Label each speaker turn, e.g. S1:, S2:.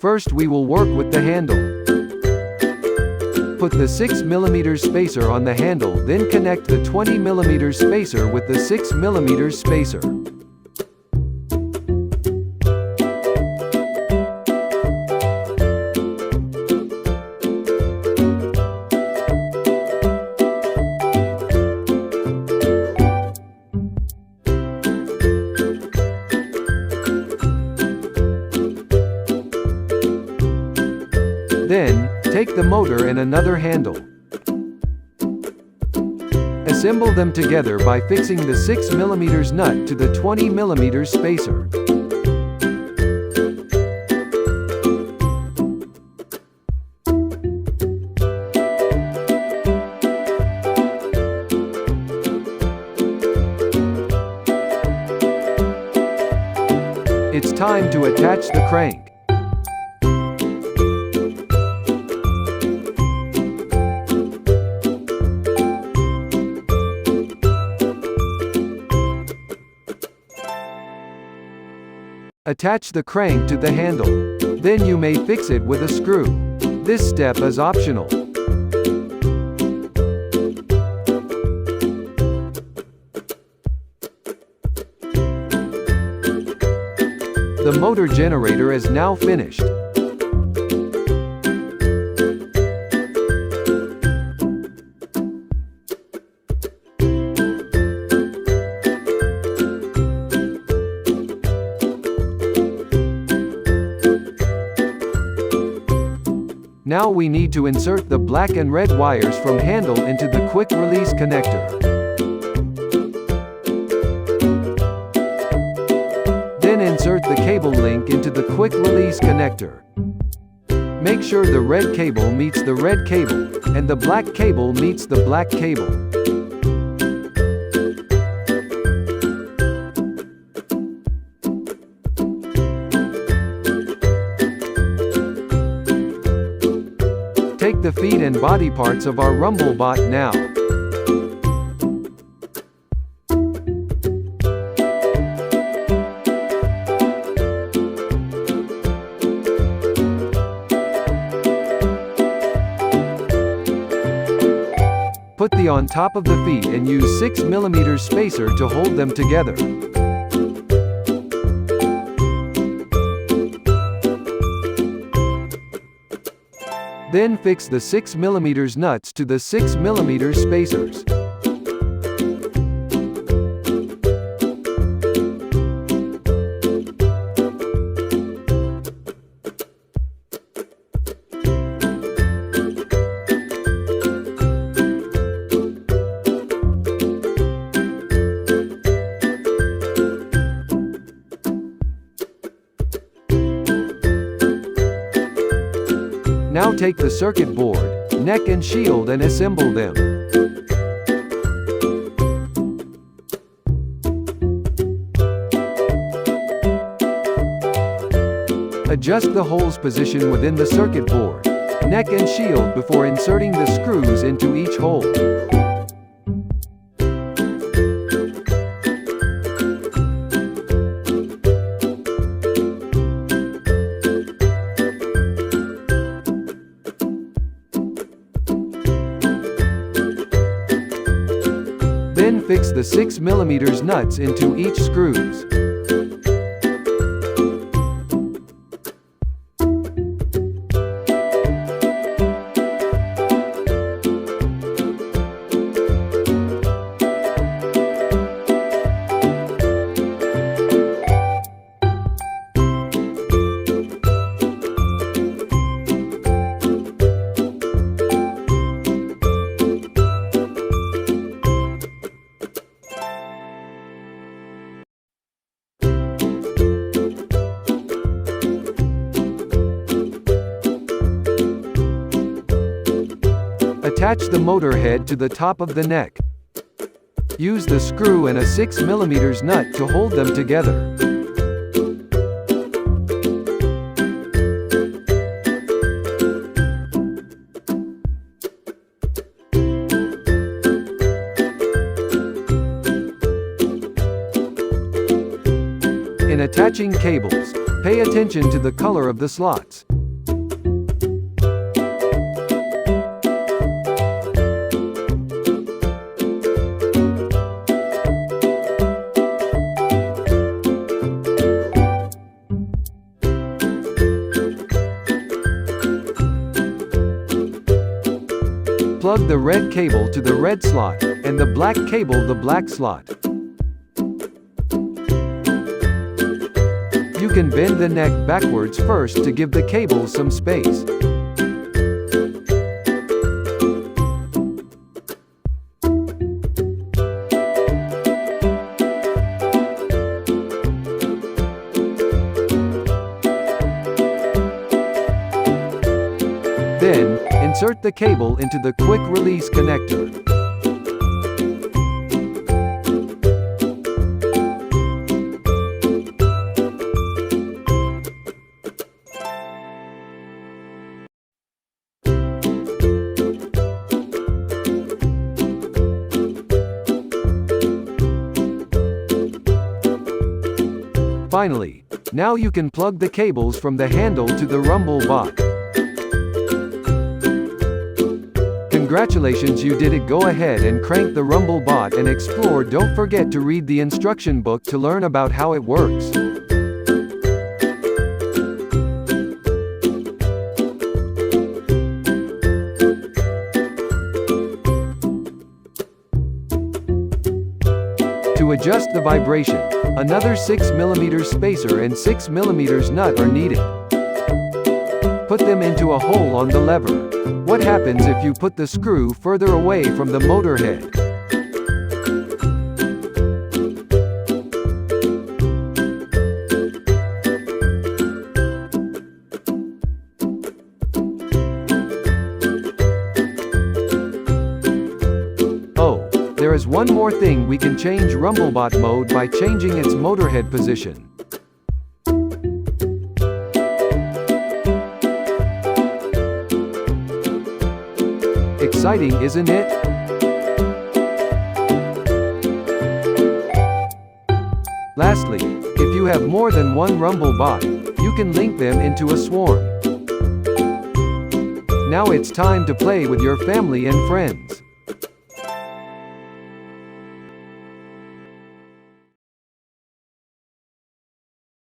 S1: First we will work with the handle. Put the 6mm spacer on the handle, then connect the 20mm spacer with the 6mm spacer. Then, take the motor and another handle. Assemble them together by fixing the 6mm nut to the 20mm spacer. It's time to attach the crank. Attach the crank to the handle. Then you may fix it with a screw. This step is optional. The motor generator is now finished. Now we need to insert the black and red wires from handle into the quick release connector. Then insert the cable link into the quick release connector. Make sure the red cable meets the red cable, and the black cable meets the black cable. Take the feet and body parts of our RumbleBot now. Put the on top of the feet and use 6mm spacer to hold them together. Then fix the 6mm nuts to the 6mm spacers. Now take the circuit board, neck and shield and assemble them. Adjust the holes position within the circuit board, neck and shield before inserting the screws into each hole. Then fix the 6mm nuts into each screws. Attach the motor head to the top of the neck. Use the screw and a 6mm nut to hold them together. In attaching cables, pay attention to the color of the slots. plug the red cable to the red slot, and the black cable the black slot. You can bend the neck backwards first to give the cable some space. Then, insert the cable into the quick release connector. Finally, now you can plug the cables from the handle to the RumbleBot. Congratulations, you did it. Go ahead and crank the RumbleBot and explore. Don't forget to read the instruction book to learn about how it works. To adjust the vibration, another 6mm spacer and 6mm nut are needed. Put them into a hole on the lever. What happens if you put the screw further away from the motor head? Oh, there is one more thing. We can change RumbleBot mode by changing its motorhead position. Exciting, isn't it? Lastly, if you have more than one RumbleBot, you can link them into a swarm. Now it's time to play with your family and friends.